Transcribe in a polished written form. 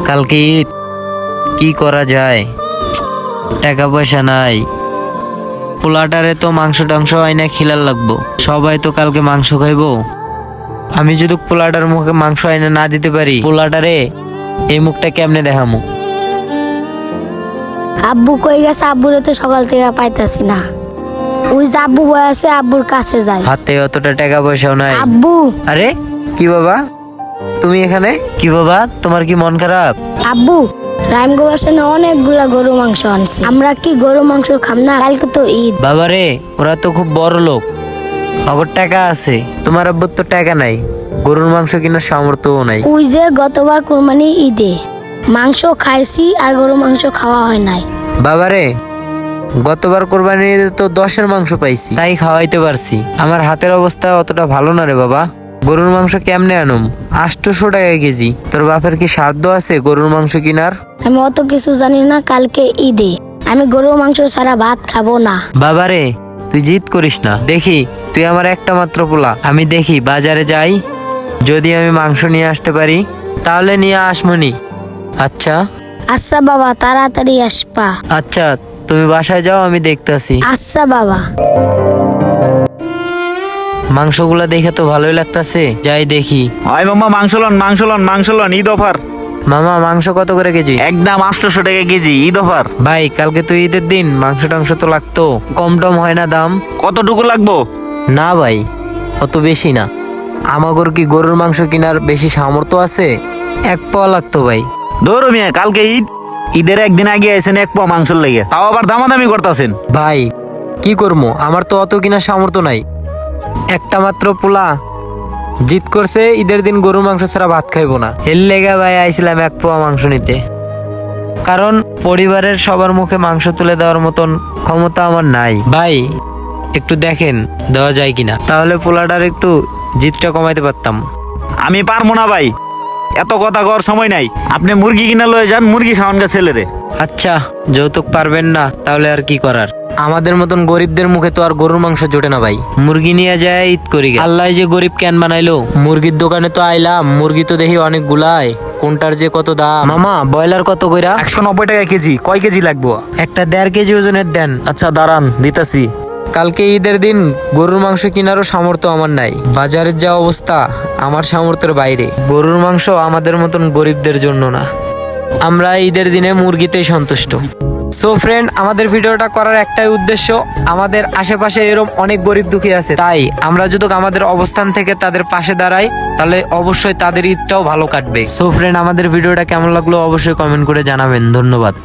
কালকে ঈদ, কি করা যায়? টাকা পয়সা নাই। পোলাটারে তো মাংস টাংস আইনা খিলার লাগবো। সবাই তো কালকে মাংস খাইবো। আমি যদি পোলাটার মুখে মাংস আইনা না দিতে পারি, পোলাটারে এই মুখটা কেমনে দেখামু? আব্বু কই গেছে? আব্বুরে তো সকাল থেকে পাইতাছি না। ওই যে আব্বু বয়ে আছে, আব্বুর কাছে যাই। হাতে অতটা টাকা পয়সাও নাই। আব্বু, আরে কি বাবা, তুমি এখানে? কি বাবা, তোমার কি মন খারাপ? আব্বু, রামগো বাসানে অনেকগুলা গরু মাংস আনছে। আমরা কি গরু মাংস খাম না? কালকে তো ঈদ। বাবারে, ওরা তো খুব বড় লোক, অগর টাকা আছে। তোমার আব্বুর তো টাকা নাই, গরুর মাংস কেনার সামর্থ্যও নাই। ওই যে গতবার কুরবানি ঈদে মাংস খাইছি, আর গরু মাংস খাওয়া হয় নাই। বাবারে, গতবার কোরবানির ঈদে তো 10-এর মাংস পাইছি, তাই খাওয়াইতে পারছি। আমার হাতের অবস্থা অতটা ভালো না রে বাবা। গরুর মাংস কেমনে আনুম? 800 টাকা কেজি। তোর বাপের কি সাধ্য আছে গরুর মাংস কিনার? আমি অত কিছু জানি না। কালকে ঈদে আমি গরু মাংস ছাড়া ভাত খাবো না। বাবারে, তুই জিদ করিস না। দেখি, তুই আমার একটা মাত্র পোলা। আমি দেখি বাজারে যাই, যদি আমি মাংস নিয়ে আসতে পারি তাহলে নিয়ে আসমনি। আচ্ছা আচ্ছা বাবা, তাড়াতাড়ি আসবা। আচ্ছা, তুমি বাসায় যাও, আমি দেখতাছি। আচ্ছা বাবা। মাংসগুলা দেখে তো ভালোই লাগতাছে, যাই দেখি। হয় মামা, মাংস লন ঈদ অফার। মামা, মাংস কত করে কেজি? একদম 800 টাকা কেজি, ঈদ অফার। ভাই, কালকে তো ঈদের দিন, মাংস টাংস তো লাগতো। কম টম হয় না দাম? কতটুকু লাগবো? না ভাই, অত বেশি না। আমাগর কি গরুর মাংস কেনার বেশি সামর্থ্য আছে? 1 পাওয়া লাগতো ভাই। ধরো মিয়া, কালকে ঈদ, ঈদের একদিন আগে আইছেন 1 পোয়া মাংসর লেগে, তাও আবার দামাদামি করতেছেন। ভাই কি করবো, আমার তো অত কেনার সামর্থ্য নাই। একটা মাত্র পোলা জিদ করছে ঈদের দিন গরুর মাংস ছাড়া ভাত খাইবো না। এর লেগা ভাই আইছিলাম 1 পোয়া মাংস নিতে। কারণ পরিবারের সবার মুখে মাংস তুলে দেওয়ার মতন ক্ষমতা আমার নাই। ভাই একটু দেখেন দেওয়া যায় কিনা, তাহলে পোলাটার একটু জিদটা কমাইতে পারতাম। আমি পারবো না ভাই, এত কথা কর সময় নাই। আপনি মুরগি কিনা লয়ে যান, মুরগি খাওয়ান গা ছেলেরে। আচ্ছা, যৌতুক পারবেন না, তাহলে আর কি করার। আমাদের মতন গরিবদের মুখে তো আর গরুর মাংস জোটে না ভাই। মুরগি নিয়ে যায় ঈদ করি। আল্লাহ যে গরিব কেন বানাইলো। মুরগির দোকানে তো আইলাম, মুরগি তো দেখি অনেক গুলাই, কোনটার যে কত দাম। মামা, ব্রয়লার কত কইরা? 190 টাকা কেজি। কয় কেজি লাগবো? একটা 1.5 কেজি ওজনের দেন। আচ্ছা দাঁড়ান, দিতাছি। কালকে ঈদের দিন গরুর মাংস কেনারও সামর্থ্য আমার নাই। বাজারের যা অবস্থা, আমার সামর্থ্যের বাইরে। গরুর মাংস আমাদের মতন গরিবদের জন্য না। আমরা ঈদের দিনে মুরগিতেই সন্তুষ্ট। সো ফ্রেন্ড, আমাদের ভিডিওটা করার একটাই উদ্দেশ্য, আমাদের আশেপাশে এরকম অনেক গরিব দুঃখী আছে, তাই আমরা যদি আমাদের অবস্থান থেকে তাদের পাশে দাঁড়াই, তাহলে অবশ্যই তাদের ঈদটাও ভালো কাটবে। সো ফ্রেন্ড, আমাদের ভিডিওটা কেমন লাগলো অবশ্যই কমেন্ট করে জানাবেন। ধন্যবাদ।